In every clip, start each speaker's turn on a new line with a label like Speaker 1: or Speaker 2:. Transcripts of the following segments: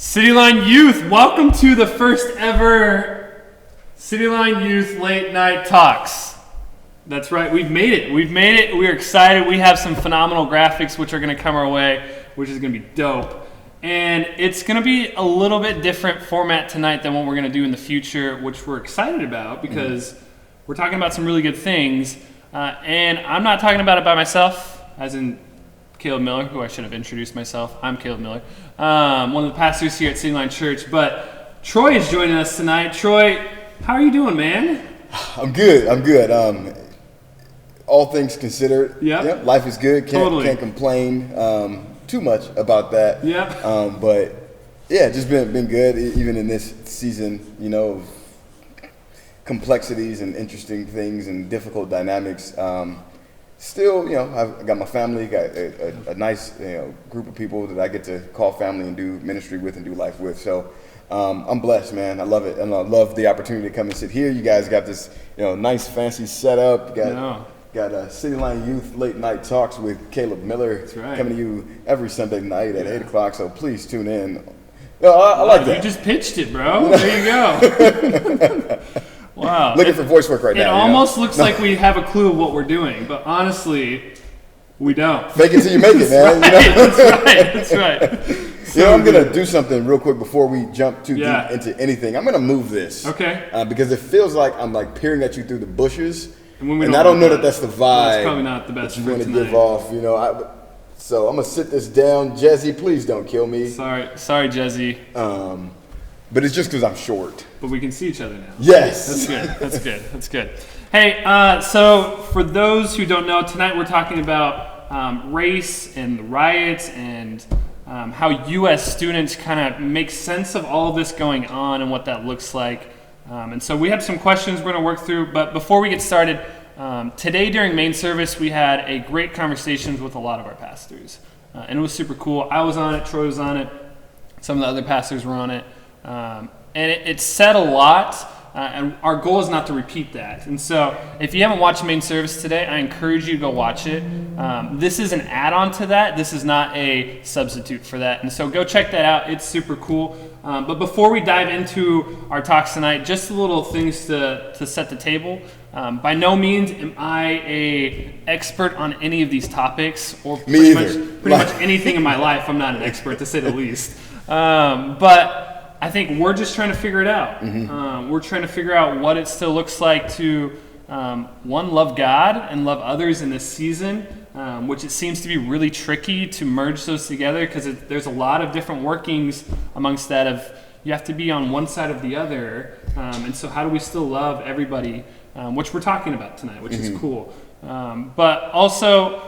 Speaker 1: Cityline Youth, welcome to the first ever Cityline Youth Late Night Talks. That's right, we've made it. We're excited. We have some phenomenal graphics which are going to come our way, which is going to be dope. And it's going to be a little bit different format tonight than what we're going to do in the future, which we're excited about because we're talking about some really good things. And I'm not talking about it by myself, as in Caleb Miller, who I should have introduced myself. I'm Caleb Miller, one of the pastors here at Cityline Church. But Troy is joining us tonight. Troy, how are you doing, man?
Speaker 2: I'm good. All things considered,
Speaker 1: Yep.
Speaker 2: Life is good. Can't
Speaker 1: Totally.
Speaker 2: complain too much about that.
Speaker 1: Yep.
Speaker 2: But yeah, just been good, even in this season, of complexities and interesting things and difficult dynamics. Still, I've got my family, got a nice, group of people that I get to call family and do ministry with and do life with. So I'm blessed, man. I love it, and I love the opportunity to come and sit here. You guys got this, nice, fancy setup. Got Cityline Youth Late Night Talks with Caleb Miller.
Speaker 1: That's right.
Speaker 2: Coming to you every Sunday night at 8 o'clock. So please tune in. I like that.
Speaker 1: You just pitched it, bro. There you go. Wow.
Speaker 2: Looking for voice work right
Speaker 1: It
Speaker 2: now.
Speaker 1: almost looks like we have a clue of what we're doing, but honestly, we don't.
Speaker 2: Fake it till you make it, man.
Speaker 1: That's right.
Speaker 2: I'm going to do something real quick before we jump too deep into anything. I'm going to move this.
Speaker 1: Okay.
Speaker 2: Because it feels like I'm like peering at you through the bushes.
Speaker 1: And
Speaker 2: I don't know that that's the vibe.
Speaker 1: That's probably not the best
Speaker 2: that you
Speaker 1: for
Speaker 2: want to
Speaker 1: tonight.
Speaker 2: give off, so I'm going to sit this down. Jezzy, please don't kill me.
Speaker 1: Sorry, Jezzy.
Speaker 2: But it's just because I'm short.
Speaker 1: But we can see each other now.
Speaker 2: Yes.
Speaker 1: That's good. Hey, so for those who don't know, tonight we're talking about race and the riots and how U.S. students kind of make sense of all of this going on and what that looks like. And so we have some questions we're going to work through. But before we get started, today during main service, we had a great conversations with a lot of our pastors. And it was super cool. I was on it. Troy was on it. Some of the other pastors were on it. And it said a lot, and our goal is not to repeat that. And so if you haven't watched main service today, I encourage you to go watch it. This is an add-on to that. This is not a substitute for that. And so go check that out. It's super cool. But before we dive into our talks tonight, just a little things to set the table. By no means am I a expert on any of these topics, or pretty much anything in my life. I'm not an expert, to say the least. But I think we're just trying to figure it out. We're trying to figure out what it still looks like to, one, love God and love others in this season, which it seems to be really tricky to merge those together because there's a lot of different workings amongst that of you have to be on one side of the other. And so how do we still love everybody, which we're talking about tonight, which is cool. But also,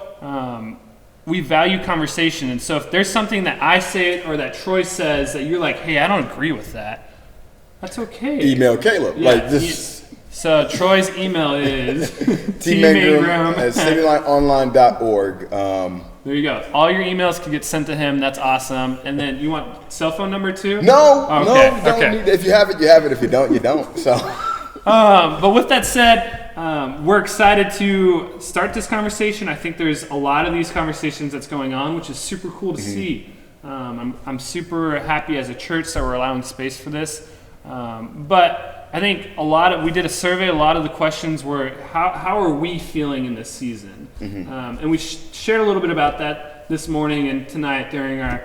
Speaker 1: we value conversation, and so if there's something that I say or that Troy says that you're like, hey, I don't agree with that, that's okay.
Speaker 2: Email Caleb.
Speaker 1: So Troy's email is
Speaker 2: tmangrum@citylineonline.org.
Speaker 1: There you go. All your emails can get sent to him. That's awesome. And then you want cell phone number too?
Speaker 2: No, don't need it. If you have it, you have it. If you don't, you don't. So.
Speaker 1: But with that said, we're excited to start this conversation. I think there's a lot of these conversations that's going on, which is super cool to see. I'm super happy as a church that we're allowing space for this. But I think we did a survey. A lot of the questions were, how are we feeling in this season? And we shared a little bit about that this morning and tonight during our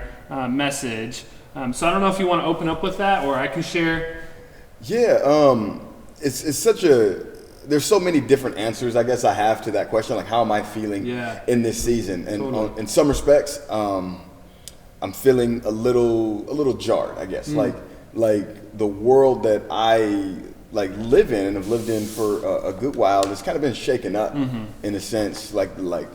Speaker 1: message. So I don't know if you want to open up with that, or I can share.
Speaker 2: Yeah, it's such there's so many different answers I guess I have to that question, like how am I feeling in this season? And
Speaker 1: Totally.
Speaker 2: In some respects, I'm feeling a little jarred, I guess. Like the world that I live in and have lived in for a good while has kind of been shaken up in a sense. Like I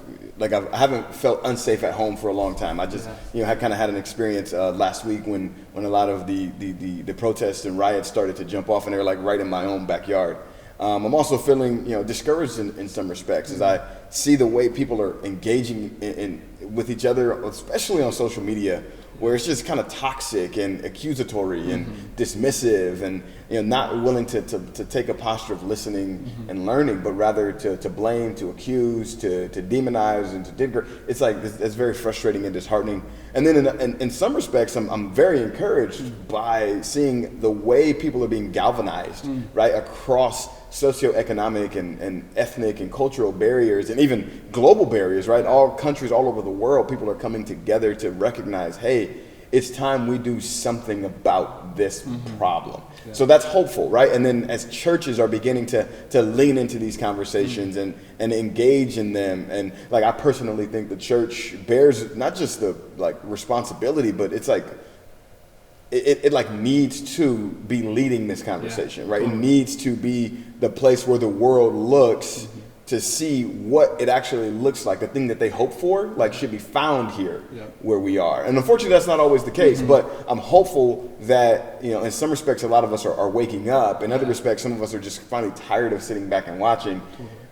Speaker 2: haven't felt unsafe at home for a long time. I just had kind of had an experience last week when a lot of the protests and riots started to jump off, and they were like right in my own backyard. I'm also feeling discouraged in some respects as I see the way people are engaging with each other, especially on social media, where it's just kind of toxic and accusatory and dismissive, and not willing to take a posture of listening and learning, but rather to blame, to accuse, to demonize, and to denigrate. It's like it's very frustrating and disheartening. And then in some respects, I'm very encouraged by seeing the way people are being galvanized, right, across socioeconomic and ethnic and cultural barriers and even global barriers, right? All countries all over the world, people are coming together to recognize, hey, it's time we do something about this problem. Yeah. So that's hopeful, right? And then as churches are beginning to lean into these conversations and engage in them, and like I personally think the church bears not just the like responsibility, but it's like it like needs to be leading this conversation, right? It needs to be the place where the world looks to see what it actually looks like. The thing that they hope for, like, should be found here where we are. And unfortunately, that's not always the case, but I'm hopeful that, you know, in some respects, a lot of us are waking up. In other respects, some of us are just finally tired of sitting back and watching,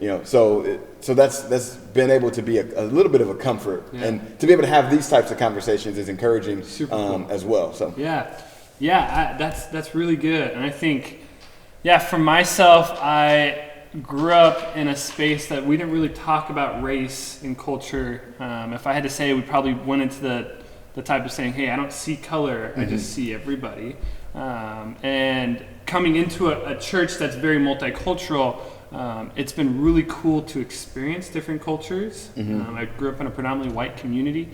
Speaker 2: you know, so that's been able to be a little bit of a comfort, and to be able to have these types of conversations is encouraging cool. As well. So that's really good. And I think, for myself, I grew up in a space that we didn't really talk about race and culture. If I had to say, we probably went into the type of saying, hey, I don't see color, I just see everybody. And coming into a church that's very multicultural, it's been really cool to experience different cultures. I grew up in a predominantly white community.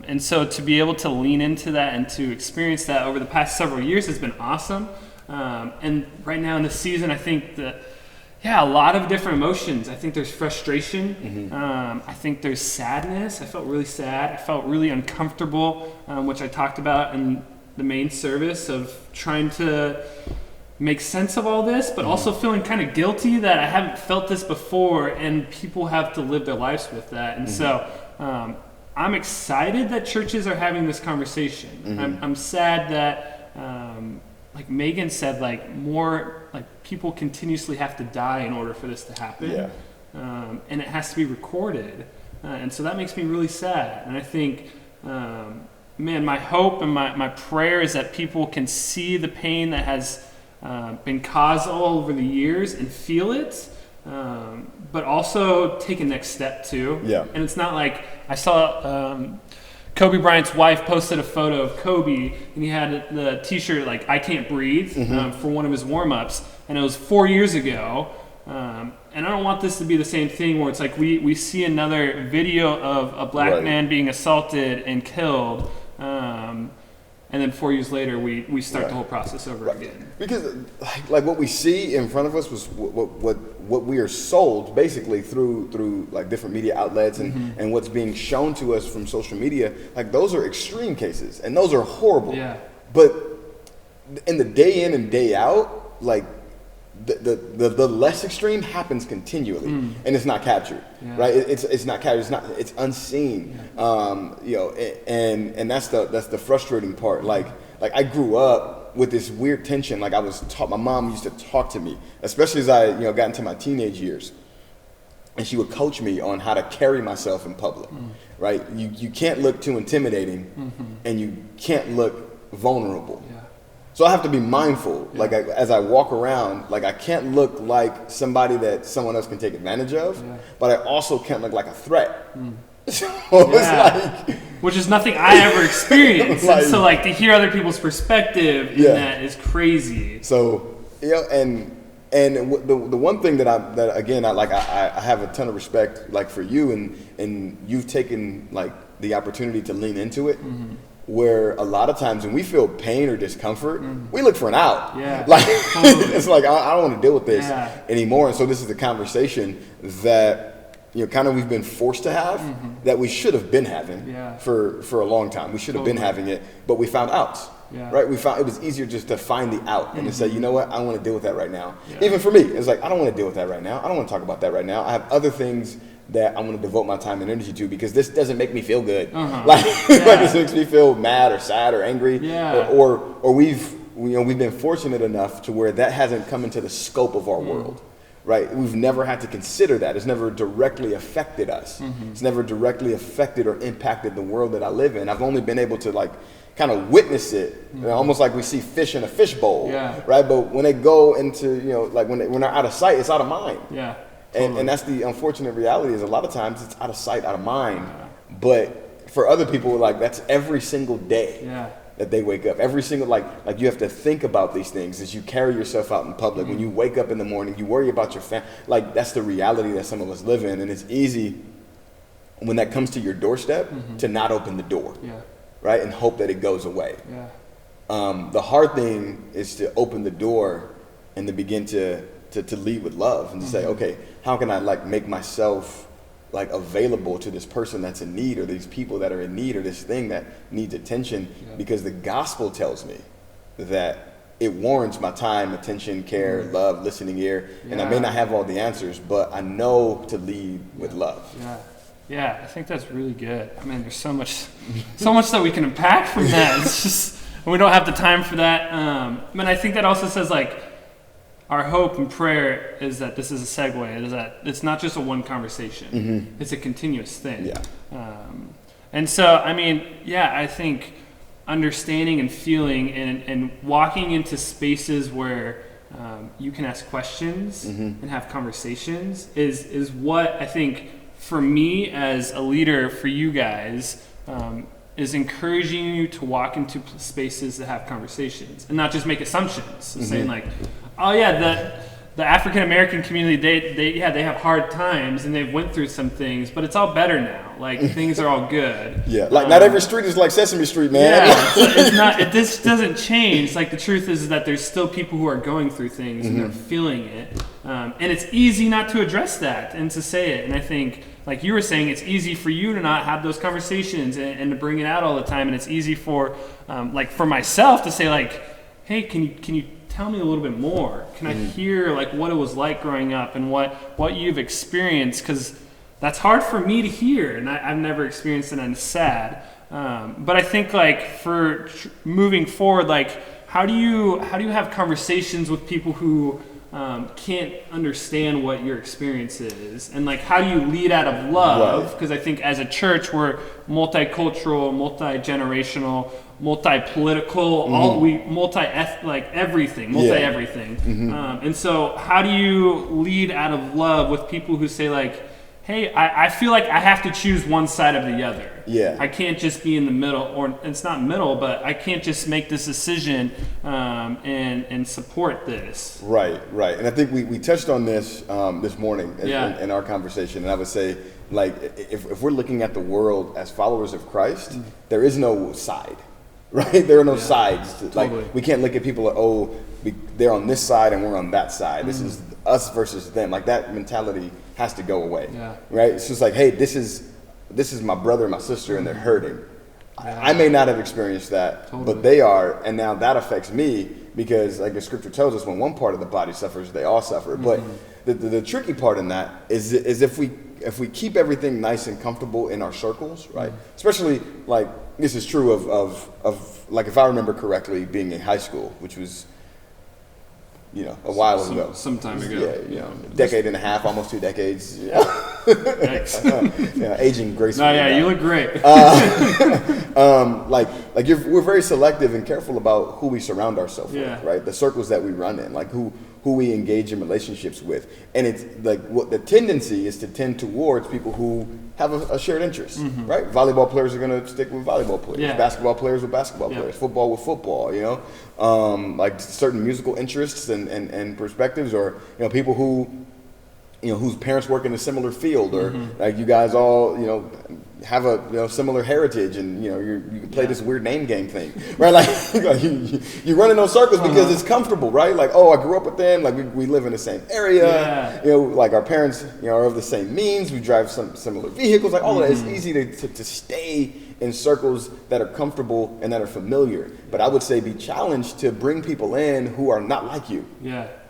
Speaker 2: And so to be able to lean into that and to experience that over the past several years has been awesome. And right now in the season, I think that a lot of different emotions. I think there's frustration. I think there's sadness. I felt really sad. I felt really uncomfortable, which I talked about in the main service, of trying to make sense of all this, but also feeling kind of guilty that I haven't felt this before, and people have to live their lives with that. And so I'm excited that churches are having this conversation. I'm sad that, like Megan said, like more like people continuously have to die in order for this to happen, and it has to be recorded, and so that makes me really sad. And I think, my hope and my prayer is that people can see the pain that has been caused all over the years and feel it, but also take a next step too. And it's not like I saw Kobe Bryant's wife posted a photo of Kobe, and he had the t-shirt like "I Can't Breathe" for one of his warm-ups, and it was 4 years ago. And I don't want this to be the same thing where it's like we see another video of a black man being assaulted and killed, and then 4 years later we start the whole process over again. Because like what we see in front of us was what we are sold basically through like different media outlets and what's being shown to us from social media. Like those are extreme cases, and those are horrible. But in the day in and day out, like the less extreme happens continually, and it's not captured, right? It's not captured. It's unseen. You know, and that's the frustrating part. Like I grew up with this weird tension. Like I was taught. My mom used to talk to me, especially as I got into my teenage years, and she would coach me on how to carry myself in public. Right? You can't look too intimidating, and you can't look vulnerable. So I have to be mindful, like as I walk around, like I can't look like somebody that someone else can take advantage of, but I also can't look like a threat. So it's like,
Speaker 1: which is nothing I ever experienced. Like, and so like to hear other people's perspective in that is crazy.
Speaker 2: So and the one thing that I have a ton of respect like for you, and you've taken like the opportunity to lean into it. Where a lot of times when we feel pain or discomfort, we look for an out. Like it's like I don't want to deal with this anymore. And so this is the conversation that kind of we've been forced to have that we should have been having for a long time. We should have been having it, but we found outs. Right? We found it was easier just to find the out and to say, you know what, I don't want to deal with that right now. Even for me, it's like I don't want to deal with that right now. I don't want to talk about that right now. I have other things that I'm going to devote my time and energy to because this doesn't make me feel good. Like this makes me feel mad or sad or angry. Or we've been fortunate enough to where that hasn't come into the scope of our world. Right? We've never had to consider that. It's never directly affected us. It's never directly affected or impacted the world that I live in. I've only been able to like kind of witness it, almost like we see fish in a fish bowl, right? But when they go into, like when they're out of sight, it's out of mind. Totally. And that's the unfortunate reality is a lot of times it's out of sight, out of mind. But for other people, like that's every single day.
Speaker 1: Yeah.
Speaker 2: That they wake up every single like you have to think about these things as you carry yourself out in public. When you wake up in the morning, you worry about your family. Like that's the reality that some of us live in, and it's easy when that comes to your doorstep to not open the door, right, and hope that it goes away. The hard thing is to open the door and to begin to lead with love and to say, okay, how can I like make myself like available to this person that's in need, or these people that are in need, or this thing that needs attention, because the gospel tells me that it warrants my time, attention, care, love, listening ear. And I may not have all the answers, but I know to lead with love.
Speaker 1: Yeah, I think that's really good. I mean, there's so much that we can unpack from that. It's just, we don't have the time for that. I mean, I think that also says like, our hope and prayer is that this is a segue, is that it's not just a one conversation. It's a continuous thing. And so, I mean, I think understanding and feeling and walking into spaces where you can ask questions and have conversations is what I think for me as a leader, for you guys, is encouraging you to walk into spaces that have conversations and not just make assumptions. So saying like, oh yeah, the African American community, they have hard times and they've went through some things, but it's all better now. Like things are all good.
Speaker 2: Like not every street is like Sesame Street, man.
Speaker 1: It's not. This doesn't change. Like the truth is that there's still people who are going through things and they're feeling it, and it's easy not to address that and to say it. And I think, like you were saying, it's easy for you to not have those conversations and to bring it out all the time. And it's easy for, like for myself to say like, hey, can you tell me a little bit more? Can I hear like what it was like growing up and what you've experienced? Because that's hard for me to hear, and I've never experienced it, and it's sad. But I think like for moving forward, like how do you have conversations with people who can't understand what your experience is, and like how do you lead out of love? Because I think as a church we're multicultural, multi-generational, multi-political, everything, everything. And so how do you lead out of love with people who say like, hey, I feel like I have to choose one side or the other. I can't just be in the middle, or it's not middle, but I can't just make this decision and support this. Right.
Speaker 2: And I think we touched on this this morning in our conversation, and I would say, like, if we're looking at the world as followers of Christ, there is no side. Right? There are no sides.
Speaker 1: Totally.
Speaker 2: Like we can't look at people like, they're on this side and we're on that side. This is us versus them. Like that mentality has to go away. Right? It's just like, hey, this is my brother and my sister and they're hurting. I may not have experienced that, but they are, and now that affects me because like the scripture tells us, when one part of the body suffers, they all suffer. But the tricky part in that is if we keep everything nice and comfortable in our circles, right? Especially like this is true of like, if I remember correctly, being in high school, which was, you know, a while ago.
Speaker 1: Some time ago.
Speaker 2: Decade and a half, almost 2 decades. Aging gracefully.
Speaker 1: No, you look great.
Speaker 2: We're very selective and careful about who we surround ourselves with, right? The circles that we run in, like who we engage in relationships with. And it's like what the tendency is to tend towards people who have a shared interest, right? Volleyball players are going to stick with volleyball players, basketball players with basketball players, football with football, you know, like certain musical interests and perspectives, or, you know, people who, you know, whose parents work in a similar field, or like you guys all, you know, have a similar heritage, and you know you can play this weird name game thing, right? Like you run in those circles because it's comfortable, right? Like, oh, I grew up with them, like we live in the same area, you know, like our parents, you know, are of the same means, we drive some similar vehicles, like all of that. It's easy to stay in circles that are comfortable and that are familiar. But I would say be challenged to bring people in who are not like you.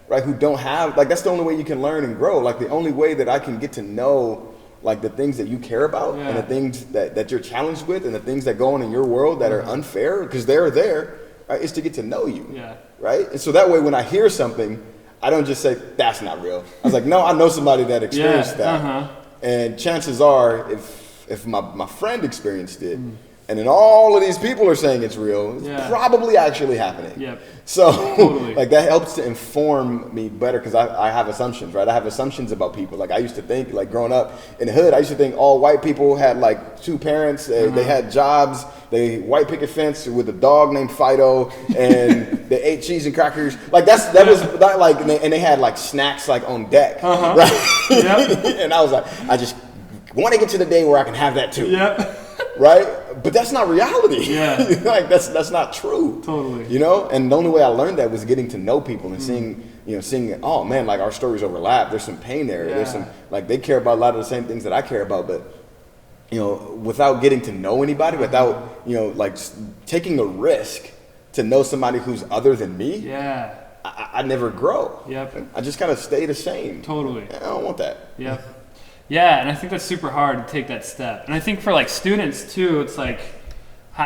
Speaker 2: Right, who don't have, like, that's the only way you can learn and grow. Like, the only way that I can get to know, like, the things that you care about and the things that you're challenged with and the things that go on in your world that are unfair, because they're there, right, is to get to know you, right? And so that way, when I hear something, I don't just say, that's not real. I was like, no, I know somebody that experienced that. And chances are, if my friend experienced it, and then all of these people are saying it's real. It's
Speaker 1: Yeah.
Speaker 2: probably actually happening.
Speaker 1: Yep.
Speaker 2: So
Speaker 1: Totally.
Speaker 2: like that helps to inform me better because I have assumptions, right? I have assumptions about people. Like I used to think, like growing up in the hood, I used to think all white people had like 2 parents, they had jobs, they white picket fence with a dog named Fido, and they ate cheese and crackers. Like that was that like, and they had like snacks like on deck, right?
Speaker 1: Yep.
Speaker 2: And I was like, I just want to get to the day where I can have that too.
Speaker 1: Yep.
Speaker 2: Right? But that's not reality.
Speaker 1: Yeah.
Speaker 2: Like that's not true.
Speaker 1: Totally.
Speaker 2: You know? And the only way I learned that was getting to know people and seeing, oh man, like our stories overlap. There's some pain there.
Speaker 1: Yeah.
Speaker 2: There's some, like they care about a lot of the same things that I care about, but without getting to know anybody, without, like taking a risk to know somebody who's other than me,
Speaker 1: Yeah.
Speaker 2: I never grow.
Speaker 1: Yep.
Speaker 2: I just kind of stay the same.
Speaker 1: Totally.
Speaker 2: I don't want that.
Speaker 1: Yep. Yeah, and I think that's super hard to take that step. And I think for like students too, it's like,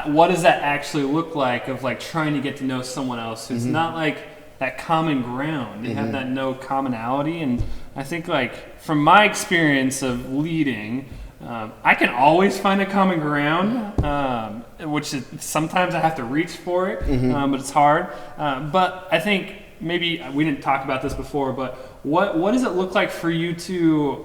Speaker 1: what does that actually look like of like trying to get to know someone else who's not like that common ground? They have that no commonality. And I think like from my experience of leading, I can always find a common ground, which is, sometimes I have to reach for it, but it's hard. But I think maybe we didn't talk about this before, but what does it look like for you to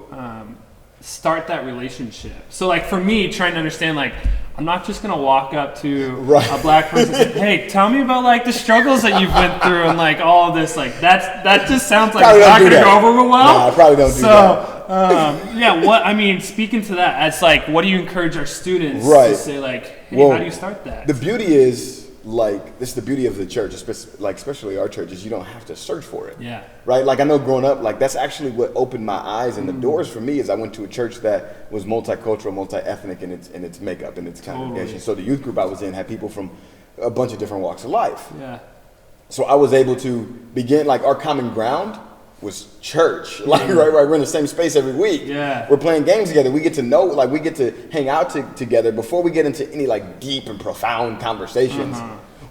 Speaker 1: start that relationship? So like for me, trying to understand, like I'm not just gonna walk up to a black person and say, hey, tell me about like the struggles that you've went through and like all of this. Like that just sounds like it's not gonna go over real well.
Speaker 2: No, I probably don't do that.
Speaker 1: Yeah, speaking to that, it's like, what do you encourage our students to say, like, hey, how do you start that?
Speaker 2: The beauty is, like, this is the beauty of the church, especially our church, is you don't have to search for it.
Speaker 1: Yeah.
Speaker 2: Right? Like, I know growing up, like, that's actually what opened my eyes and the doors for me is I went to a church that was multicultural, multi-ethnic in its makeup and its congregation. So the youth group I was in had people from a bunch of different walks of life.
Speaker 1: Yeah.
Speaker 2: So I was able to begin, like, our common ground was church. Like, right, we're in the same space every week.
Speaker 1: Yeah.
Speaker 2: We're playing games together. We get to know, like, we get to hang out together before we get into any, like, deep and profound conversations.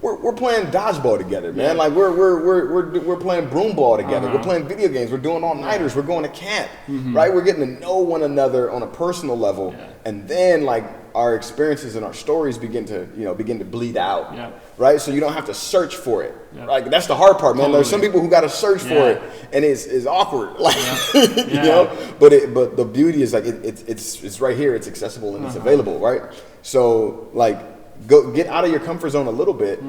Speaker 2: We're playing dodgeball together, man.
Speaker 1: Yeah.
Speaker 2: Like, we're playing broom ball together. We're playing video games. We're doing all-nighters. We're going to camp, right? We're getting to know one another on a personal level.
Speaker 1: Yeah.
Speaker 2: And then, like, our experiences and our stories begin to bleed out.
Speaker 1: Yeah.
Speaker 2: Right? So you don't have to search for it.
Speaker 1: Yeah.
Speaker 2: Like, that's the hard part, man.
Speaker 1: Totally.
Speaker 2: There's some people who got to search for it, and it's awkward. Like, but the beauty is, like, it's right here. It's accessible and it's available, right? So, like, go get out of your comfort zone a little bit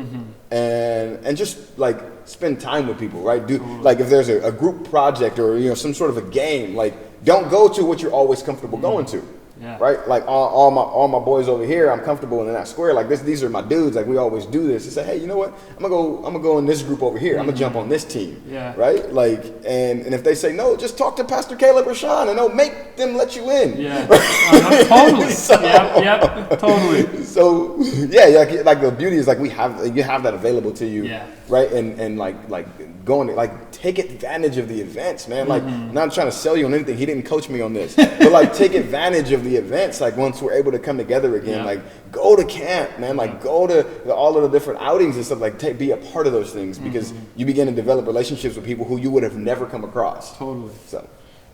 Speaker 2: and just like spend time with people, right? Like if there's a group project or some sort of a game, like don't go to what you're always comfortable going to.
Speaker 1: Yeah.
Speaker 2: Right? Like all my boys over here, I'm comfortable in that square. Like these are my dudes. Like we always do this. To say, hey, you know what? I'm gonna go in this group over here. I'm gonna jump on this team.
Speaker 1: Yeah.
Speaker 2: Right? Like and if they say no, just talk to Pastor Caleb or Sean and they'll make them let you in.
Speaker 1: Yeah. Totally. Yep. Totally.
Speaker 2: So yeah, like the beauty is like you have that available to you.
Speaker 1: Yeah.
Speaker 2: Right? And like going like take advantage of the events, man. Like I'm not trying to sell you on anything. He didn't coach me on this. But like take advantage of the events. Like once we're able to come together again, like go to camp, man. Like go to all of the different outings and stuff. Like be a part of those things because you begin to develop relationships with people who you would have never come across.
Speaker 1: Totally.
Speaker 2: So.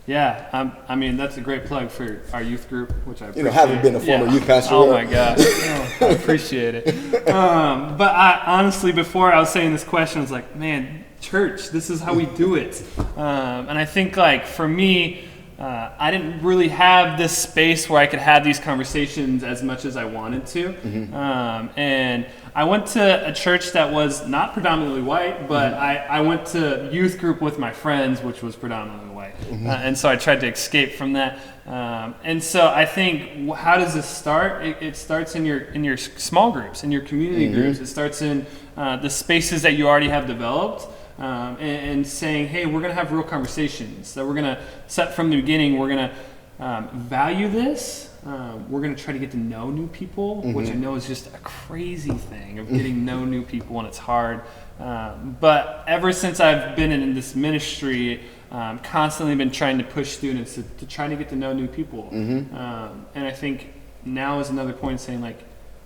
Speaker 1: Yeah, I mean that's a great plug for our youth group, which I appreciate.
Speaker 2: Having been a former youth pastor.
Speaker 1: Oh my gosh, I appreciate it. But I honestly, before I was saying this question, I was like, man, church, this is how we do it. And I think like for me, I didn't really have this space where I could have these conversations as much as I wanted to. And I went to a church that was not predominantly white, but I went to youth group with my friends, which was predominantly white. And so I tried to escape from that. And so I think, how does this start? It starts in your small groups, in your community groups. It starts in the spaces that you already have developed. And saying, hey, we're going to have real conversations that we're going to set from the beginning. We're going to value this. We're going to try to get to know new people, which I know is just a crazy thing of getting to know new people, and it's hard. But ever since I've been in this ministry, constantly been trying to push students to try to get to know new people. And I think now is another point saying like,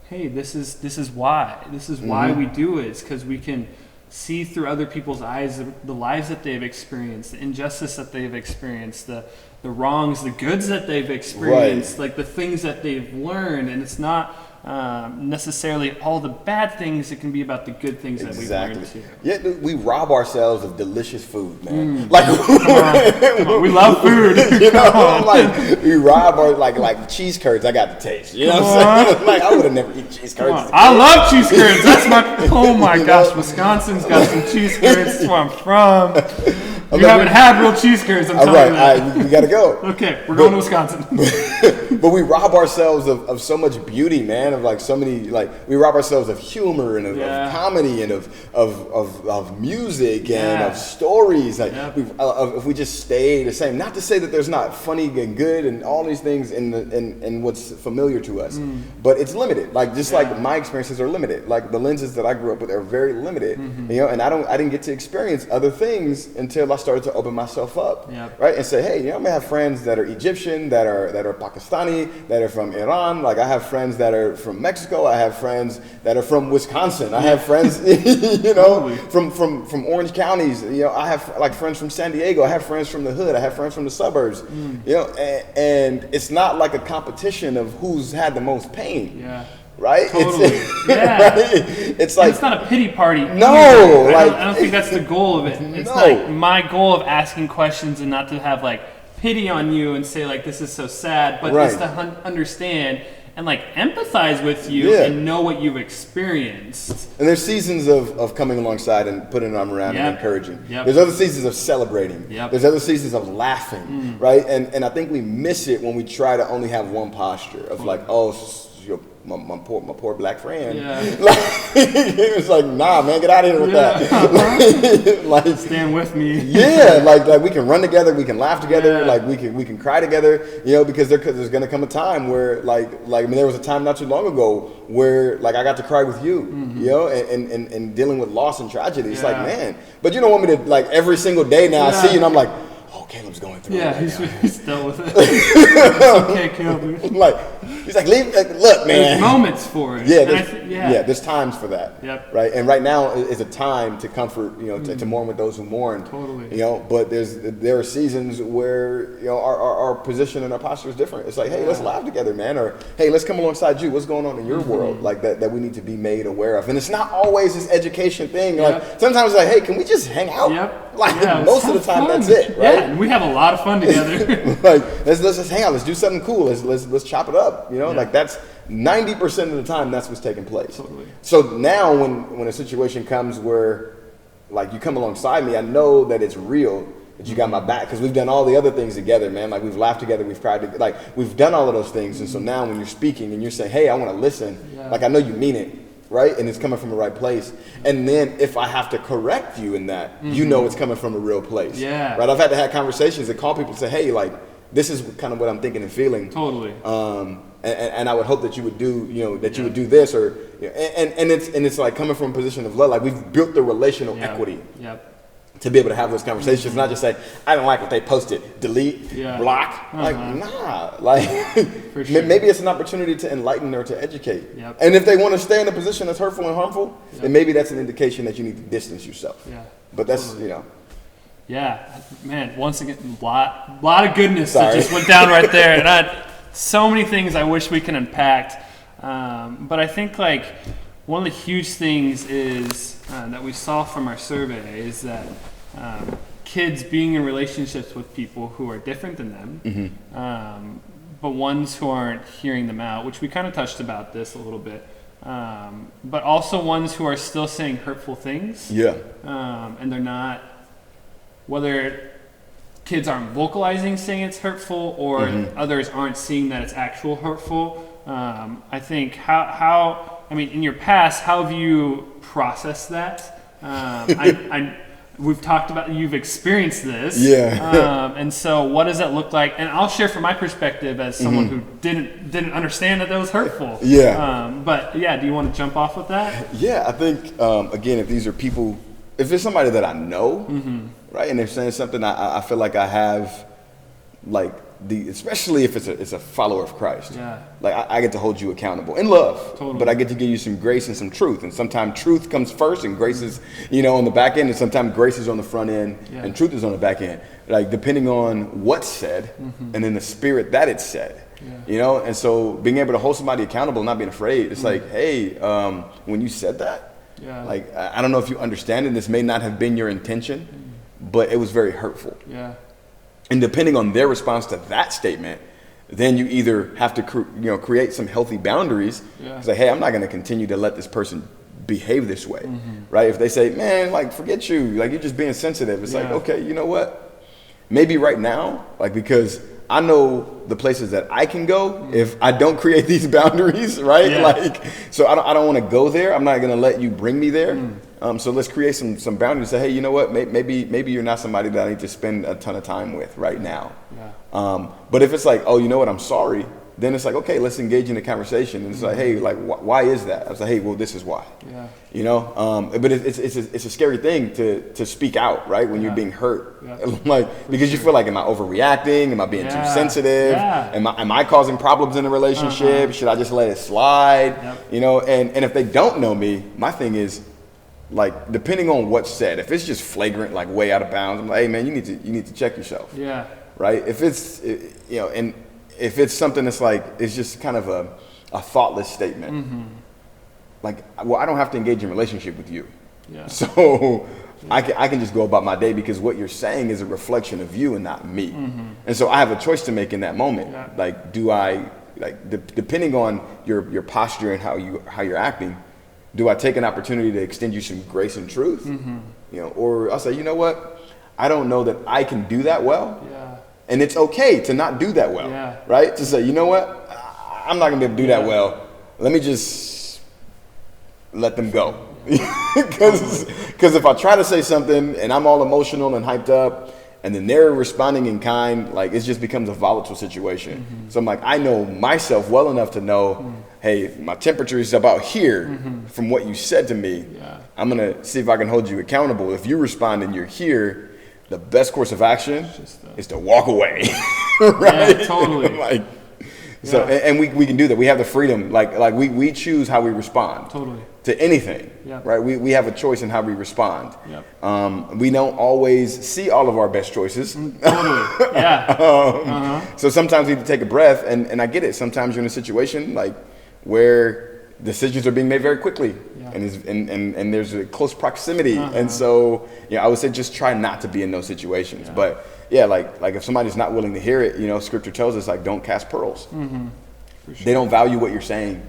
Speaker 1: hey, this is why. This is why we do it. It's because we can see through other people's eyes the lives that they've experienced, the injustice that they've experienced, the wrongs, the goods that they've experienced, like the things that they've learned. And it's not necessarily all the bad things. It can be about the good things that we've learned too.
Speaker 2: Yeah, dude, we rob ourselves of delicious food, man.
Speaker 1: Come on. We love food.
Speaker 2: You know, like we rob our like cheese curds. I got the taste. You know what I'm saying? Like I would have never eaten cheese curds. as a
Speaker 1: I
Speaker 2: kid.
Speaker 1: love cheese curds. That's my. Oh my gosh, Wisconsin's got some cheese curds. That's where I'm from. You haven't had real cheese curds. I'm
Speaker 2: All
Speaker 1: telling
Speaker 2: right,
Speaker 1: you that.
Speaker 2: we gotta go.
Speaker 1: Okay, we're going to Wisconsin.
Speaker 2: But we rob ourselves of so much beauty, man. Of like so many, like we rob ourselves of humor and of comedy and of music and of stories. Like if we just stay the same. Not to say that there's not funny and good and all these things in what's familiar to us, but it's limited. Like just like my experiences are limited. Like the lenses that I grew up with are very limited. You know, and I didn't get to experience other things until I started to open myself up, right, and say, hey, you know, I'm gonna have friends that are Egyptian, that are Pakistani, that are from Iran. Like I have friends that are from Mexico. I have friends that are from Wisconsin. I have friends, you know, from Orange counties. You know, I have like friends from San Diego. I have friends from the hood. I have friends from the suburbs. You know, and it's not like a competition of who's had the most pain.
Speaker 1: Yeah.
Speaker 2: Right?
Speaker 1: Totally.
Speaker 2: Right? It's like,
Speaker 1: it's not a pity party.
Speaker 2: No,
Speaker 1: I don't think that's the goal of it. It's
Speaker 2: No.
Speaker 1: like my goal of asking questions and not to have like pity on you and say like this is so sad, but just to understand and like empathize with you and know what you've experienced.
Speaker 2: And there's seasons of coming alongside and putting an arm around and encouraging. There's other seasons of celebrating. There's other seasons of laughing, right? And I think we miss it when we try to only have one posture of like, oh, my poor black friend. Like, it's like, nah, man, get out of here with that. Like,
Speaker 1: stand with me.
Speaker 2: Like we can run together, we can laugh together, like we can cry together, you know, because there's gonna come a time where like I mean, there was a time not too long ago where like I got to cry with you, you know, and dealing with loss and tragedy. It's like, man, but you don't want me to like every single day now I see you and I'm like, oh, Caleb's going through it.
Speaker 1: Yeah, he's dealt with it. It's okay, Caleb.
Speaker 2: Like, he's like, leave. Like, look, man.
Speaker 1: There's moments for it.
Speaker 2: There's times for that. Right. And right now is a time to comfort, you know, to mourn with those who mourn.
Speaker 1: Totally.
Speaker 2: You know, but there are seasons where you know our position and our posture is different. It's like, hey, let's laugh together, man, or hey, let's come alongside you. What's going on in your world, like that we need to be made aware of. And it's not always this education thing. Like sometimes it's like, hey, can we just hang out? Like most of the time,
Speaker 1: fun.
Speaker 2: that's it, right?
Speaker 1: Yeah, and we have a lot of fun together.
Speaker 2: Like let's just hang out. Let's do something cool. Let's chop it up. You know, like that's 90% of the time that's what's taking place.
Speaker 1: Totally.
Speaker 2: So now when a situation comes where like you come alongside me, I know that it's real. That you got my back because we've done all the other things together, man. Like we've laughed together, we've cried together, like we've done all of those things. And so now when you're speaking and you're saying, hey, I want to listen, like I know you mean it. Right? And it's coming from the right place. And then if I have to correct you in that, you know it's coming from a real place.
Speaker 1: Yeah.
Speaker 2: Right? I've had to have conversations and call people and say, hey, like, this is kind of what I'm thinking and feeling.
Speaker 1: Totally.
Speaker 2: And I would hope that you would do, you know, that you would do this or, you know, and it's like coming from a position of love. Like we've built the relational equity. To be able to have those conversations, not just say, I don't like what they posted, delete, block. Like, nah. Like, maybe it's an opportunity to enlighten or to educate. And if they want to stay in a position that's hurtful and harmful, then maybe that's an indication that you need to distance yourself. But that's, you know.
Speaker 1: Yeah, man, once again, lot of goodness that just went down right there. And so many things I wish we could unpack. But I think, like, one of the huge things is that we saw from our survey is that kids being in relationships with people who are different than them, but ones who aren't hearing them out, which we kind of touched about this a little bit, but also ones who are still saying hurtful things. And they're not, whether kids aren't vocalizing saying it's hurtful or others aren't seeing that it's actual hurtful. I think I mean, in your past, how have you processed that? We've talked about, you've experienced this. And so what does that look like? And I'll share from my perspective as someone who didn't understand that was hurtful. But yeah, do you want to jump off with that?
Speaker 2: I think, again, if these are people, if it's somebody that I know, right, and they're saying something, I feel like I have, like, especially if it's a follower of Christ. Like I get to hold you accountable in love, but I get to give you some grace and some truth. And sometimes truth comes first, and grace is, you know, on the back end, and sometimes grace is on the front end, and truth is on the back end. Like depending on what's said, and in the spirit that it's said. You know, and so being able to hold somebody accountable, not being afraid. It's like, hey, when you said that, like, I don't know if you understand it. This may not have been your intention, but it was very hurtful.
Speaker 1: Yeah.
Speaker 2: And depending on their response to that statement, then you either have to create some healthy boundaries. Say, hey, I'm not going to continue to let this person behave this way, right? If they say, man, like, forget you, like, you're just being sensitive. It's like, okay, you know what? Maybe right now, like, because I know the places that I can go if I don't create these boundaries, right? Like, so I don't want to go there. I'm not going to let you bring me there. So let's create some boundaries. Say, hey, you know what? Maybe you're not somebody that I need to spend a ton of time with right now. But if it's like, oh, you know what? I'm sorry. Then it's like, okay, let's engage in a conversation. And it's like, hey, like, why is that? I was like, hey, well, this is why. You know, but it's a scary thing to speak out, right? When you're being hurt, like, because you feel like, am I overreacting? Am I being too sensitive? Am I causing problems in a relationship? Should I just let it slide? You know, and if they don't know me, my thing is, like, depending on what's said, if it's just flagrant, like way out of bounds, I'm like, hey, man, you need to check yourself. Right? If it's, you know, and if it's something that's like, it's just kind of a thoughtless statement, like, well, I don't have to engage in a relationship with you. So I can just go about my day because what you're saying is a reflection of you and not me. And so I have a choice to make in that moment. Like, do I, like, depending on your posture and how you're acting, do I take an opportunity to extend you some grace and truth? You know, or I'll say, you know what? I don't know that I can do that well. And it's okay to not do that well, right? To say, you know what? I'm not gonna be able to do that well. Let me just let them go. Because if I try to say something and I'm all emotional and hyped up, and then they're responding in kind, like, it just becomes a volatile situation. So I'm like, I know myself well enough to know, hey, my temperature is about here from what you said to me. I'm gonna see if I can hold you accountable. If you respond and you're here, the best course of action is to walk away. Right?
Speaker 1: Yeah, totally.
Speaker 2: Like, so, and we can do that. We have the freedom, like we choose how we respond to anything, right? We have a choice in how we respond. We don't always see all of our best choices. So sometimes we need to take a breath, and I get it. Sometimes you're in a situation like where decisions are being made very quickly, and there's a close proximity, and so I would say just try not to be in those situations. But like if somebody's not willing to hear it, you know, Scripture tells us, like, don't cast pearls. For sure. They don't value what you're saying.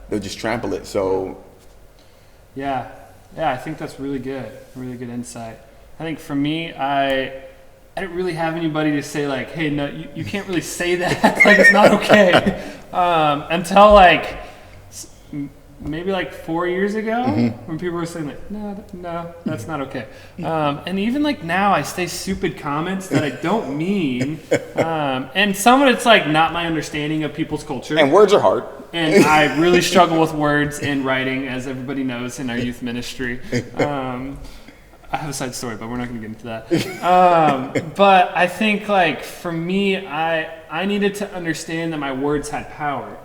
Speaker 2: They'll just trample it. So
Speaker 1: I think that's really good insight. I think for me, I didn't really have anybody to say, like, hey, no, you can't really say that. Like, it's not okay. Until, like, maybe like 4 years ago, when people were saying, like, no, that's not okay. And even like now, I say stupid comments that I don't mean. And some of it's like not my understanding of people's culture.
Speaker 2: And words are hard.
Speaker 1: And I really struggle with words in writing, as everybody knows in our youth ministry. I have a side story, but we're not going to get into that. But I think, like, for me, I needed to understand that my words had power.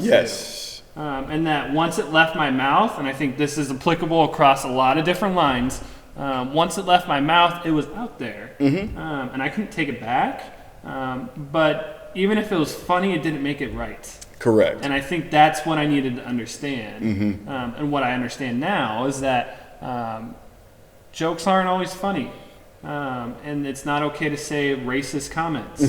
Speaker 1: And that once it left my mouth, and I think this is applicable across a lot of different lines, once it left my mouth, it was out there. And I couldn't take it back. But even if it was funny, it didn't make it right.
Speaker 2: Correct.
Speaker 1: And I think that's what I needed to understand. And what I understand now is that jokes aren't always funny. And it's not okay to say racist comments.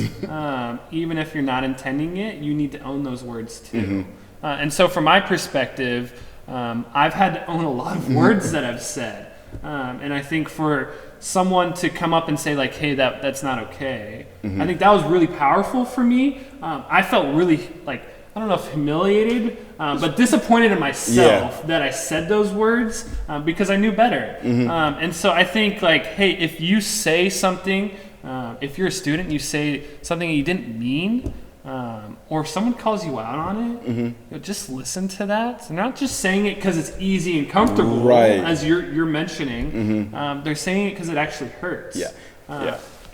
Speaker 1: Even if you're not intending it, you need to own those words too. And so from my perspective, I've had to own a lot of words that I've said. And I think for someone to come up and say, like, hey, that's not okay, I think that was really powerful for me. I felt really, like, I don't know if humiliated, but disappointed in myself that I said those words because I knew better. And so I think, like, hey, if you say something, if you're a student, you say something you didn't mean, or if someone calls you out on it, just listen to that. They're not just saying it because it's easy and comfortable, as you're mentioning. They're saying it because it actually hurts.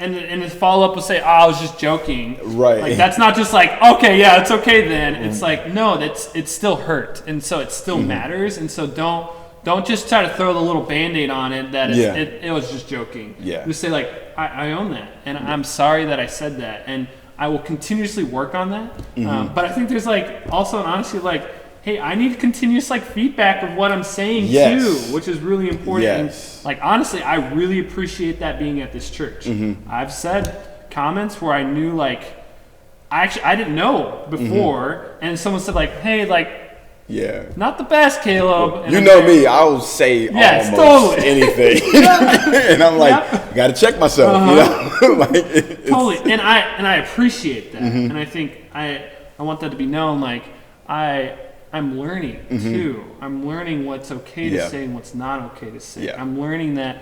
Speaker 1: And the follow-up will say, I was just joking. Like, that's not just like, okay, yeah, it's okay then. It's like, no, it's still hurt. And so it still matters. And so don't just try to throw the little Band-Aid on it that it was just joking. Just say, like, I own that. And I'm sorry that I said that. And I will continuously work on that. But I think there's like also an honesty like, hey, I need continuous like feedback of what I'm saying too, which is really important.
Speaker 2: Yes.
Speaker 1: And, like honestly, I really appreciate that being at this church. I've said comments where I knew like I didn't know before, and someone said like, hey, like not the best, Caleb. And
Speaker 2: you know me, I'll say almost
Speaker 1: totally.
Speaker 2: anything, and I'm like, got to check myself, you know, like
Speaker 1: totally. And I appreciate that, and I think I want that to be known. Like I'm learning too. I'm learning what's okay to say and what's not okay to say. I'm learning that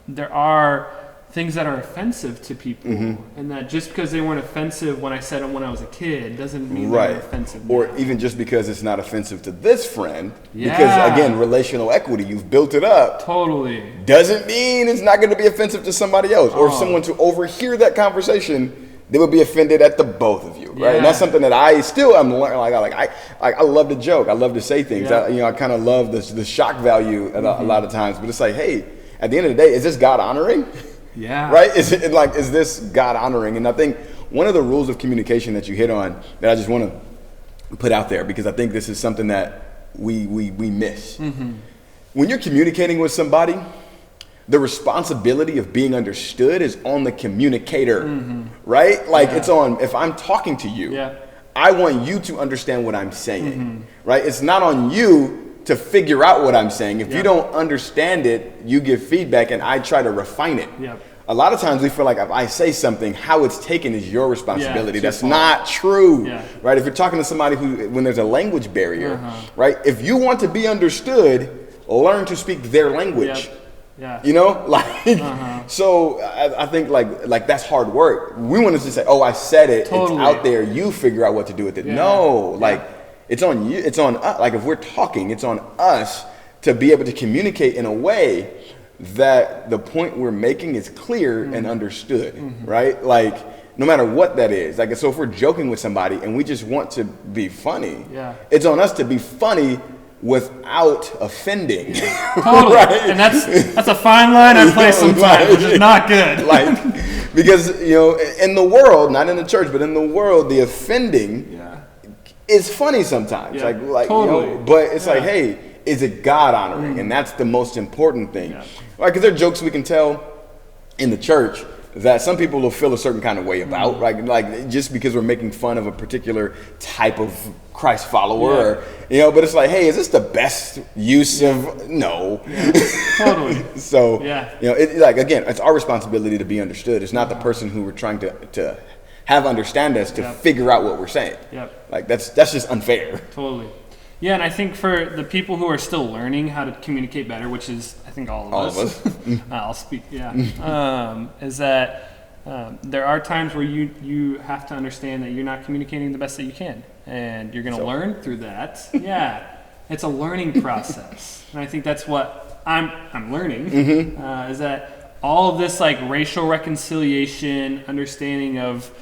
Speaker 1: there are things that are offensive to people, and that just because they weren't offensive when I said them when I was a kid doesn't mean they're offensive now.
Speaker 2: Or even just because it's not offensive to this friend, because again, relational equity, you've built it up.
Speaker 1: Totally.
Speaker 2: Doesn't mean it's not going to be offensive to somebody else. Or if someone to overhear that conversation, they would be offended at the both of you, right? And that's something that I still am learning. I love to joke. I love to say things. I kind of love the shock value a lot of times. But it's like, hey, at the end of the day, is this God honoring? Right? Is this God honoring? And I think one of the rules of communication that you hit on that I just want to put out there, because I think this is something that we miss. When you're communicating with somebody, the responsibility of being understood is on the communicator, right? Like it's on, if I'm talking to you, I want you to understand what I'm saying, right? It's not on you to figure out what I'm saying. If you don't understand it, you give feedback and I try to refine it. A lot of times we feel like if I say something, how it's taken is your responsibility. That's not true, right? If you're talking to somebody when there's a language barrier, right? If you want to be understood, learn to speak their language. You know, like, so I think like that's hard work. We want to just say, oh, I said it. It's out there. You figure out what to do with it. No, like it's on you. It's on us. Like if we're talking, it's on us to be able to communicate in a way that the point we're making is clear and understood, right? Like no matter what that is. Like, so if we're joking with somebody and we just want to be funny, it's on us to be funny without offending.
Speaker 1: Right? And that's a fine line I play sometimes, which is not good.
Speaker 2: Like, because, you know, in the world, not in the church, but in the world, the offending is funny sometimes. Like you know, but it's like, hey, is it God honoring? And that's the most important thing. Right? Because there are jokes we can tell in the church that some people will feel a certain kind of way about, right? Like just because we're making fun of a particular type of Christ follower, you know, but it's like, hey, is this the best use of, no.
Speaker 1: Totally.
Speaker 2: So, you know, like, again, it's our responsibility to be understood. It's not the person who we're trying to have understand us to figure out what we're saying. Like that's just unfair.
Speaker 1: Totally. Yeah, and I think for the people who are still learning how to communicate better, which is, I think, all of us. I'll speak, is that there are times where you have to understand that you're not communicating the best that you can, and you're going to learn through that. It's a learning process, and I think that's what I'm learning, is that all of this like racial reconciliation, understanding of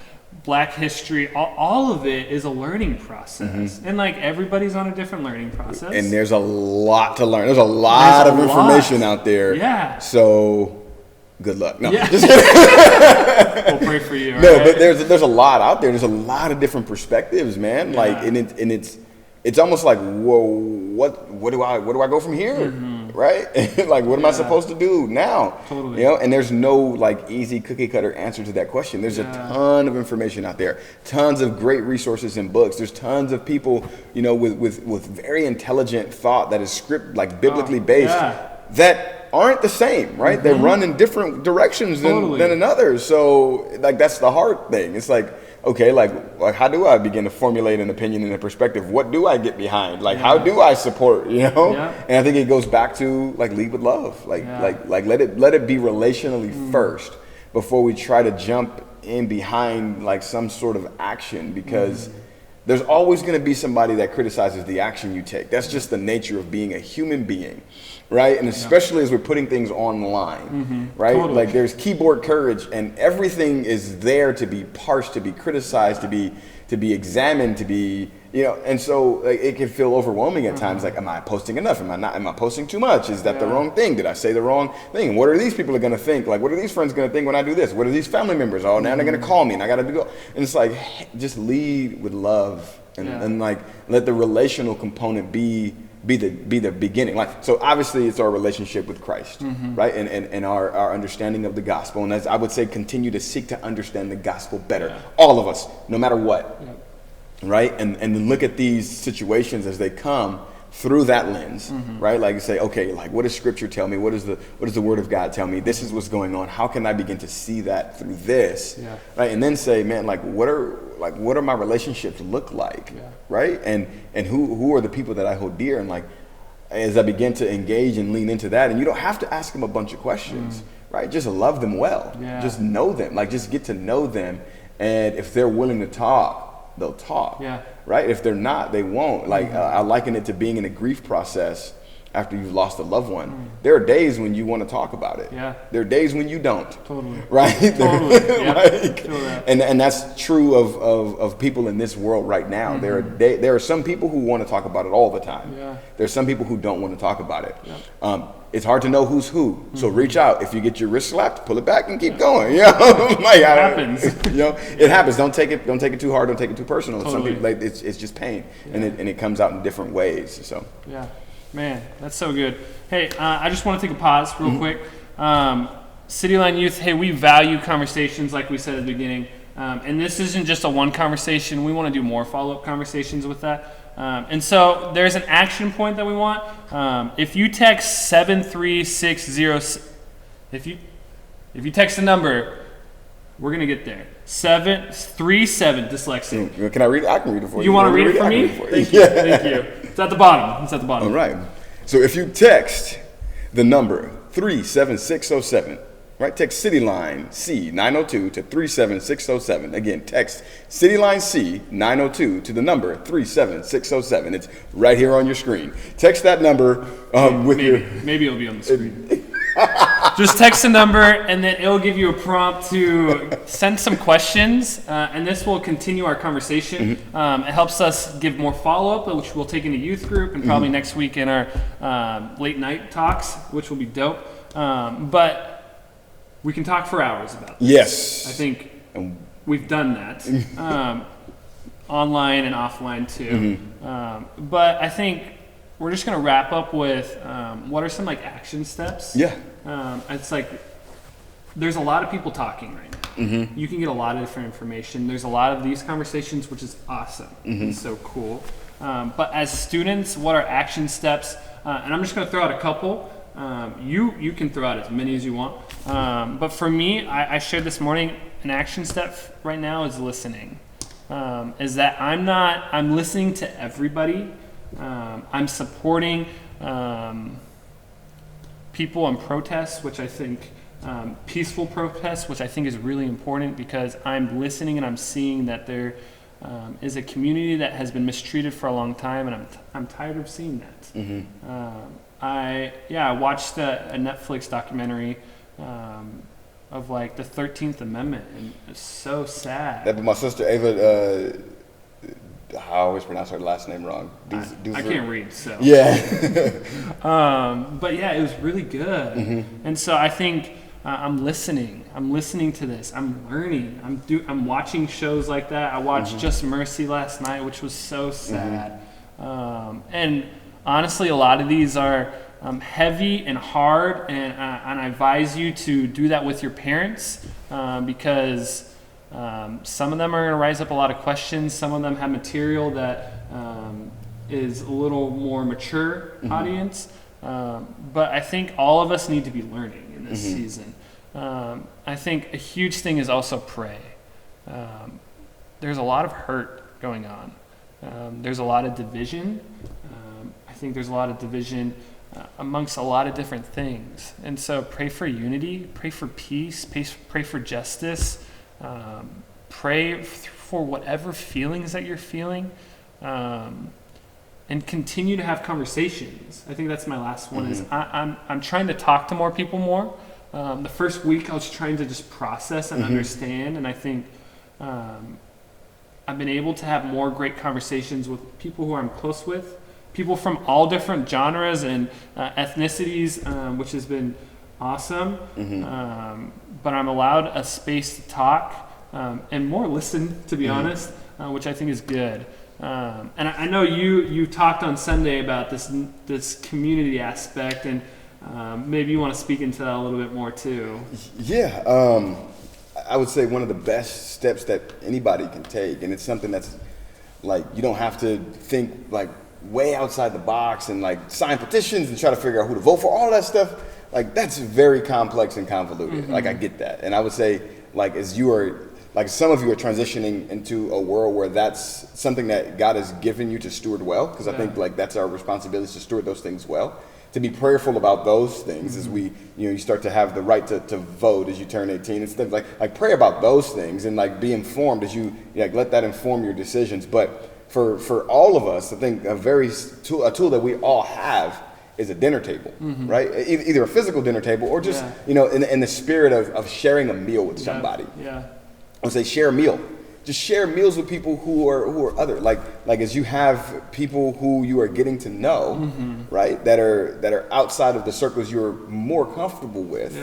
Speaker 1: Black history, all of it is a learning process. And like everybody's on a different learning process. And
Speaker 2: there's a lot to learn. There's a lot of information out there. So good luck. No, just
Speaker 1: we'll pray for you.
Speaker 2: No, but there's a lot out there. There's a lot of different perspectives, man. Like and it's almost like, whoa, what do I go from here? Right? Like, what am I supposed to do now?
Speaker 1: Totally.
Speaker 2: You know, and there's no like easy cookie cutter answer to that question. There's a ton of information out there, tons of great resources and books. There's tons of people, you know, with very intelligent thought that is like biblically based that aren't the same, right? They run in different directions than in others. So like that's the hard thing. It's like, okay, like how do I begin to formulate an opinion and a perspective? What do I get behind? Like, how do I support, you know? And I think it goes back to like lead with love. Like let it be relationally first before we try to jump in behind like some sort of action, because there's always going to be somebody that criticizes the action you take. That's just the nature of being a human being, right? And especially as we're putting things online, right? Like there's keyboard courage, and everything is there to be parsed, to be criticized, to be examined, to be you know, and so like, it can feel overwhelming at times. Like, am I posting enough? Am I not? Am I posting too much? Is that the wrong thing? Did I say the wrong thing? What are these people going to think? Like, what are these friends going to think when I do this? What are these family members? Oh, now they're going to call me and I got to go. And it's like, just lead with love and like let the relational component be the beginning. Like, so obviously it's our relationship with Christ, right? And our understanding of the gospel. And as I would say, continue to seek to understand the gospel better. All of us, no matter what. Right? And then look at these situations as they come through that lens, right? Like you say, okay, like what does scripture tell me? What does the word of God tell me? This is what's going on. How can I begin to see that through this? Right? And then say, man, like what are my relationships look like? Right? And who are the people that I hold dear? And like as I begin to engage and lean into that, and you don't have to ask them a bunch of questions, right? Just love them well. Just know them. Like just get to know them. And if they're willing to talk, they'll talk, right? If they're not, they won't. Like I liken it to being in a grief process after you've lost a loved one. There are days when you want to talk about it. There are days when you don't. Right? And that's true of people in this world right now. There are some people who want to talk about it all the time. There's some people who don't want to talk about it. It's hard to know who's who. So reach out. If you get your wrist slapped, pull it back and keep going. You know? Like,
Speaker 1: it happens.
Speaker 2: You know, it happens. Don't take it too hard. Don't take it too personal. Some people, like, it's just pain, and it comes out in different ways. So
Speaker 1: man, that's so good. Hey, I just want to take a pause real quick. City Line Youth, hey, we value conversations like we said at the beginning. And this isn't just a one conversation. We want to do more follow-up conversations with that. And so there's an action point that we want. If you text 73606, if you text the number, we're gonna get there. 737 dyslexia.
Speaker 2: Can I read it? I can read it for you.
Speaker 1: You want to read it for me? Thank you. Thank you. It's at the bottom.
Speaker 2: All right. So if you text the number 37607. Right, text City Line C 902 to 37607. Again, text City Line C 902 to the number 37607. It's right here on your screen. Text that number
Speaker 1: maybe it'll be on the screen. Just text the number, and then it'll give you a prompt to send some questions, and this will continue our conversation. It helps us give more follow-up, which we'll take into youth group, and probably next week in our late night talks, which will be dope. But we can talk for hours about this.
Speaker 2: Yes.
Speaker 1: I think we've done that, online and offline too. But I think we're just going to wrap up with what are some like action steps. It's like there's a lot of people talking right now. You can get a lot of different information. There's a lot of these conversations, which is awesome and so cool. But as students, what are action steps? And I'm just going to throw out a couple. You can throw out as many as you want. But for me, I shared this morning, an action step right now is listening. Is that I'm listening to everybody. I'm supporting people in protests, which I think, peaceful protests, which I think is really important because I'm listening and I'm seeing that there is a community that has been mistreated for a long time, and I'm tired of seeing that. I watched a Netflix documentary of like the 13th Amendment, and it's so sad.
Speaker 2: That my sister Ava, I always pronounce her last name wrong.
Speaker 1: I can't read, so but yeah, it was really good. And so I think I'm listening to this. I'm learning. I'm watching shows like that. I watched Just Mercy last night, which was so sad. And honestly, a lot of these are heavy and hard, and I advise you to do that with your parents because some of them are going to rise up a lot of questions. Some of them have material that is a little more mature audience, but I think all of us need to be learning in this season. I think a huge thing is also pray. There's a lot of hurt going on. There's a lot of division. I think there's a lot of division amongst a lot of different things. And so pray for unity, pray for peace, pray for justice, pray for whatever feelings that you're feeling, and continue to have conversations. I think that's my last one is I'm trying to talk to more people more. The first week I was trying to just process and understand, and I think I've been able to have more great conversations with people who I'm close with, people from all different genres and ethnicities, which has been awesome. But I'm allowed a space to talk and more listen, to be honest, which I think is good. And I know you talked on Sunday about this community aspect, and maybe you want to speak into that a little bit more too.
Speaker 2: Yeah, I would say one of the best steps that anybody can take, and it's something that's like you don't have to think like way outside the box and like sign petitions and try to figure out who to vote for, all that stuff. Like that's very complex and convoluted. Like I get that, and I would say like as you are. Like some of you are transitioning into a world where that's something that God has given you to steward well, because I think like that's our responsibility to steward those things well, to be prayerful about those things as we, you start to have the right to vote as you turn 18 and stuff like pray about those things and like be informed as you like let that inform your decisions. But for all of us, I think a tool that we all have is a dinner table, right? Either a physical dinner table or just in the spirit of sharing a meal with somebody. I would say share a meal. Just share meals with people who are other. Like as you have people who you are getting to know, right? That are outside of the circles you're more comfortable with.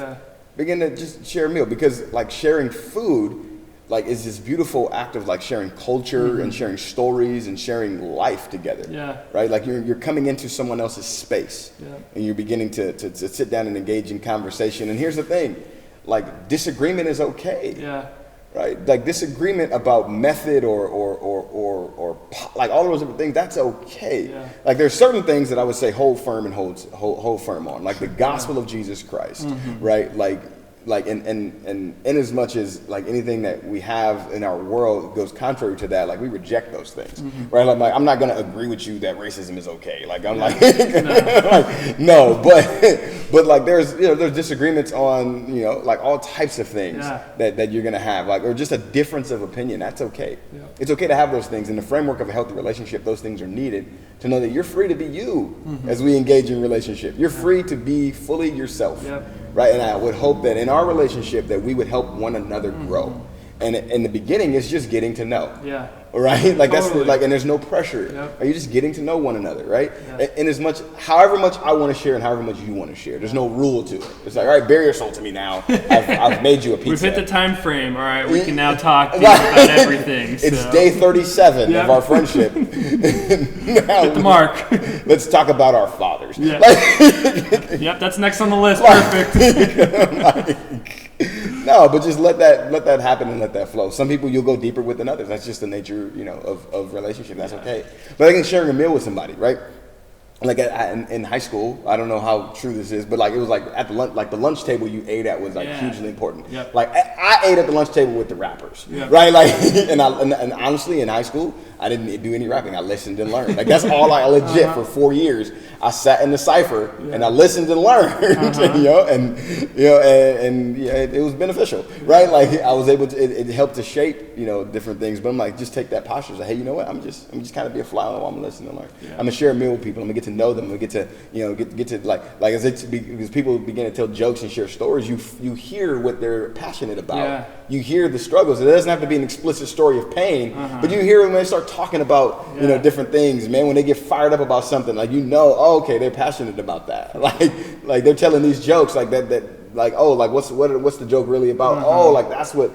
Speaker 2: Begin to just share a meal, because like sharing food, like is this beautiful act of like sharing culture and sharing stories and sharing life together. Right? Like you're coming into someone else's space and you're beginning to sit down and engage in conversation. And here's the thing, like disagreement is okay. Right, like disagreement about method or like all of those different things, that's okay. Like there's certain things that I would say hold firm firm on, like the gospel of Jesus Christ, right? Like in as much as like anything that we have in our world goes contrary to that, like we reject those things, right? Like I'm not gonna agree with you that racism is okay. Like I'm like, no, but like there's disagreements on like all types of things that you're gonna have, like or just a difference of opinion. That's okay. It's okay to have those things in the framework of a healthy relationship. Those things are needed to know that you're free to be you as we engage in relationship. You're free to be fully yourself. Right, and I would hope that in our relationship that we would help one another grow. And in the beginning, it's just getting to know. Right, like totally. That's like, and there's no pressure. Are you just getting to know one another, right? And as much, however much I want to share, and however much you want to share, there's no rule to it. It's like, all right, bare your soul to me now. I've made you a pizza.
Speaker 1: We've hit the time frame. All right, we can now talk about everything.
Speaker 2: It's day 37 of our friendship. Now
Speaker 1: hit the mark.
Speaker 2: Let's talk about our fathers.
Speaker 1: That's next on the list. Perfect.
Speaker 2: No, but just let that happen and let that flow. Some people you'll go deeper with than others. That's just the nature, of relationship. That's okay. But I think sharing a meal with somebody, right? Like in high school, I don't know how true this is, but like it was like at the lunch table you ate at was like hugely important. Like I ate at the lunch table with the rappers, right? Like and honestly in high school I didn't do any rapping. I listened and learned. Like that's all I legit for 4 years. I sat in the cipher and I listened and learned, it was beneficial, right? Like I was able to, it helped to shape, different things. But I'm like, just take that posture. Say, hey, you know what? I'm just kind of be a fly on the wall. I'm listening and learn. I'm gonna share a meal with people. I'm gonna get to know them. I'm gonna get to, get to like as people begin to tell jokes and share stories, you hear what they're passionate about. You hear the struggles. It doesn't have to be an explicit story of pain, but you hear when they start talking about different things, man. When they get fired up about something, like oh, okay, they're passionate about that. Like they're telling these jokes like that. Like what's the joke really about? Oh, like that's where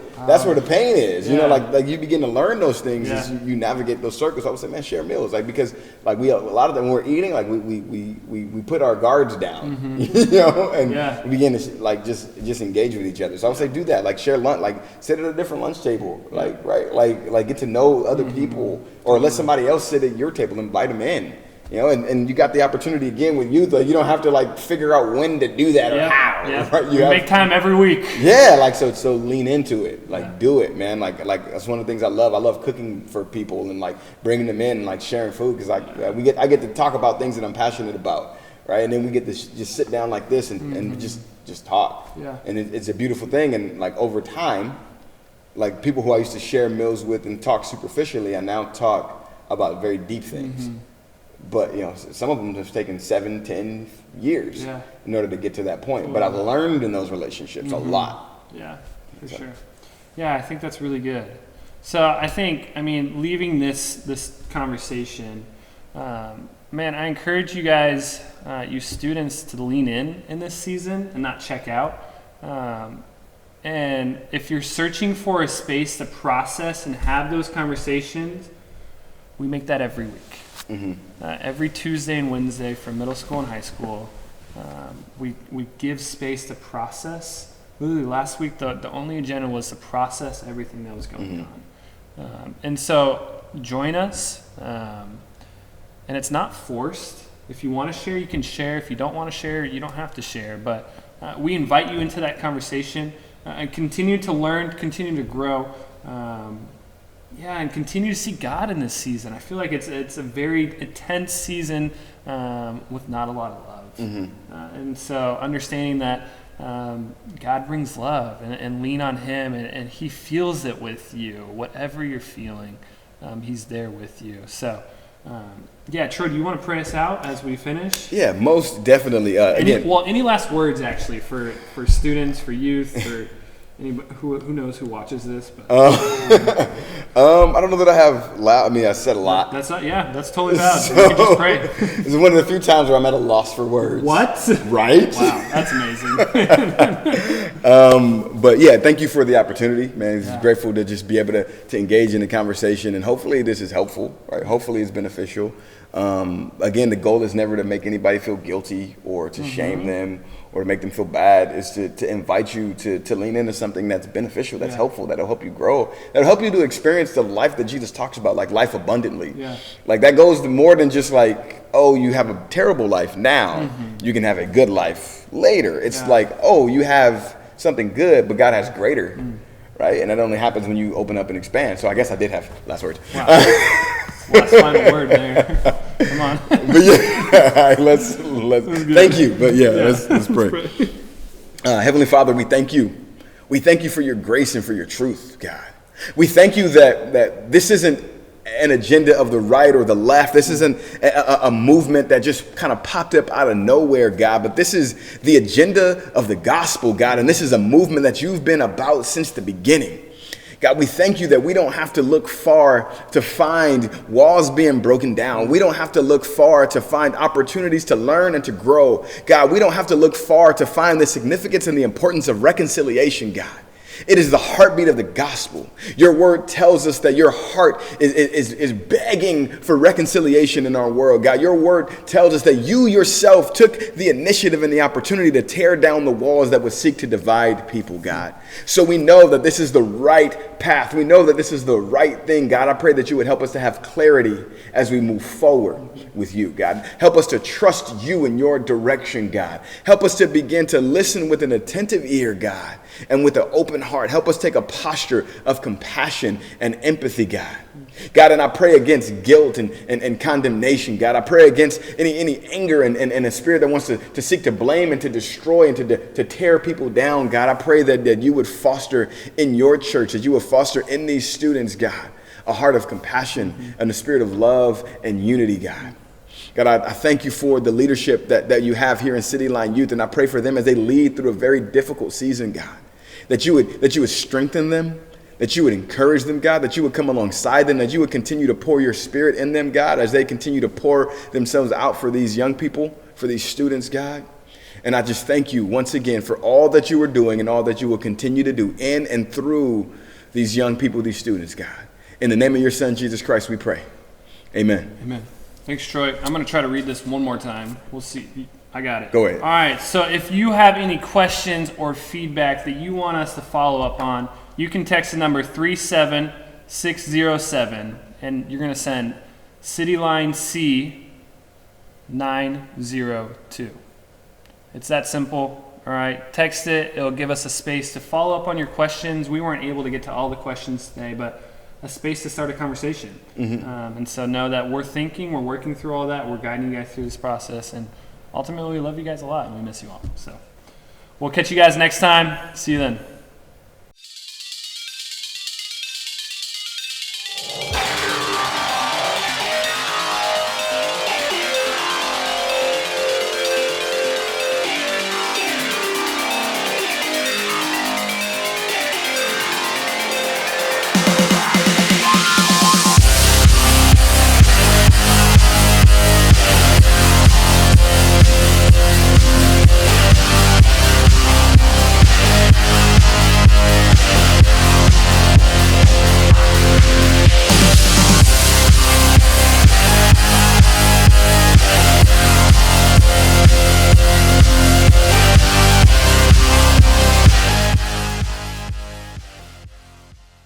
Speaker 2: the pain is. Like you begin to learn those things as you navigate those circles. I would say, man, share meals, like because like a lot of them when we're eating, like we put our guards down, and we begin to like just engage with each other. So I would say do that, like share lunch, like sit at a different lunch table, like right, like get to know other people, or let somebody else sit at your table, invite them in. And you got the opportunity again with youth. Like you don't have to like figure out when to do that or how. Right? You
Speaker 1: make time every week.
Speaker 2: So lean into it. Like do it, man. Like that's one of the things I love. I love cooking for people and like bringing them in and like sharing food, because I get to talk about things that I'm passionate about, right? And then we get to just sit down like this and just talk. And it's a beautiful thing. And like over time, like people who I used to share meals with and talk superficially, I now talk about very deep things. But some of them have taken 7-10 years in order to get to that point. But I've learned in those relationships a lot.
Speaker 1: For sure. Yeah, I think that's really good. So I think, leaving this conversation, man, I encourage you guys, you students, to lean in this season and not check out. And if you're searching for a space to process and have those conversations, we make that every week.
Speaker 2: Mm-hmm.
Speaker 1: Every Tuesday and Wednesday for middle school and high school, we give space to process. Literally last week, the only agenda was to process everything that was going on. And so join us. And it's not forced. If you want to share, you can share. If you don't want to share, you don't have to share. But we invite you into that conversation and continue to learn, continue to grow. And continue to see God in this season. I feel like it's a very intense season with not a lot of love.
Speaker 2: Mm-hmm.
Speaker 1: And so understanding that God brings love and lean on Him, and He feels it with you. Whatever you're feeling, He's there with you. So, Troy, do you want to pray us out as we finish?
Speaker 2: Yeah, most definitely.
Speaker 1: Any last words, actually, for students, for youth, for anybody who knows who watches this? But.
Speaker 2: I don't know that I have loud. I said a lot.
Speaker 1: That's totally valid. So, you can just pray.
Speaker 2: It's one of the few times where I'm at a loss for words.
Speaker 1: What?
Speaker 2: Right?
Speaker 1: Wow, that's amazing.
Speaker 2: But yeah, thank you for the opportunity, man. It's grateful to just be able to engage in the conversation, and hopefully this is helpful, right? Hopefully it's beneficial. Again, the goal is never to make anybody feel guilty or to shame them or to make them feel bad. It's to invite you to lean into something that's beneficial, that's helpful, that'll help you grow, that'll help you to experience the life that Jesus talks about, like life abundantly. Yeah. Like that goes to more than just like, oh, you have a terrible life now, you can have a good life later. It's like, oh, you have something good, but God has greater, right? And that only happens when you open up and expand. So I guess I did have last words.
Speaker 1: Wow. Last final word there. Come on.
Speaker 2: But yeah, let's thank you. But let's pray. Heavenly Father, we thank you. We thank you for your grace and for your truth, God. We thank you that this isn't an agenda of the right or the left. This isn't a movement that just kind of popped up out of nowhere, God, but this is the agenda of the gospel, God, and this is a movement that you've been about since the beginning. God, we thank you that we don't have to look far to find walls being broken down. We don't have to look far to find opportunities to learn and to grow. God, we don't have to look far to find the significance and the importance of reconciliation, God. It is the heartbeat of the gospel. Your word tells us that your heart is begging for reconciliation in our world. God, your word tells us that you yourself took the initiative and the opportunity to tear down the walls that would seek to divide people, God. So we know that this is the right path. We know that this is the right thing, God. I pray that you would help us to have clarity as we move forward with you, God. Help us to trust you in your direction, God. Help us to begin to listen with an attentive ear, God, and with an open heart. Help us take a posture of compassion and empathy, God. God, and I pray against guilt and condemnation, God. I pray against any anger and a spirit that wants to seek to blame and to destroy and to tear people down, God. I pray that you would foster in your church, that you would foster in these students, God, a heart of compassion and a spirit of love and unity, God. God, I thank you for the leadership that you have here in City Line Youth, and I pray for them as they lead through a very difficult season, God, that you would strengthen them, that you would encourage them, God, that you would come alongside them, that you would continue to pour your spirit in them, God, as they continue to pour themselves out for these young people, for these students, God. And I just thank you once again for all that you are doing and all that you will continue to do in and through these young people, these students, God. In the name of your son, Jesus Christ, we pray. Amen.
Speaker 1: Amen. Thanks, Troy. I'm going to try to read this one more time. We'll see. I got it.
Speaker 2: Go ahead.
Speaker 1: All right. So if you have any questions or feedback that you want us to follow up on, you can text the number 37607, and you're going to send CityLine C 902. It's that simple. All right. Text it. It'll give us a space to follow up on your questions. We weren't able to get to all the questions today, but a space to start a conversation. And so know that we're thinking, we're working through all that, we're guiding you guys through this process, and ultimately we love you guys a lot and we miss you all. So we'll catch you guys next time. See you then.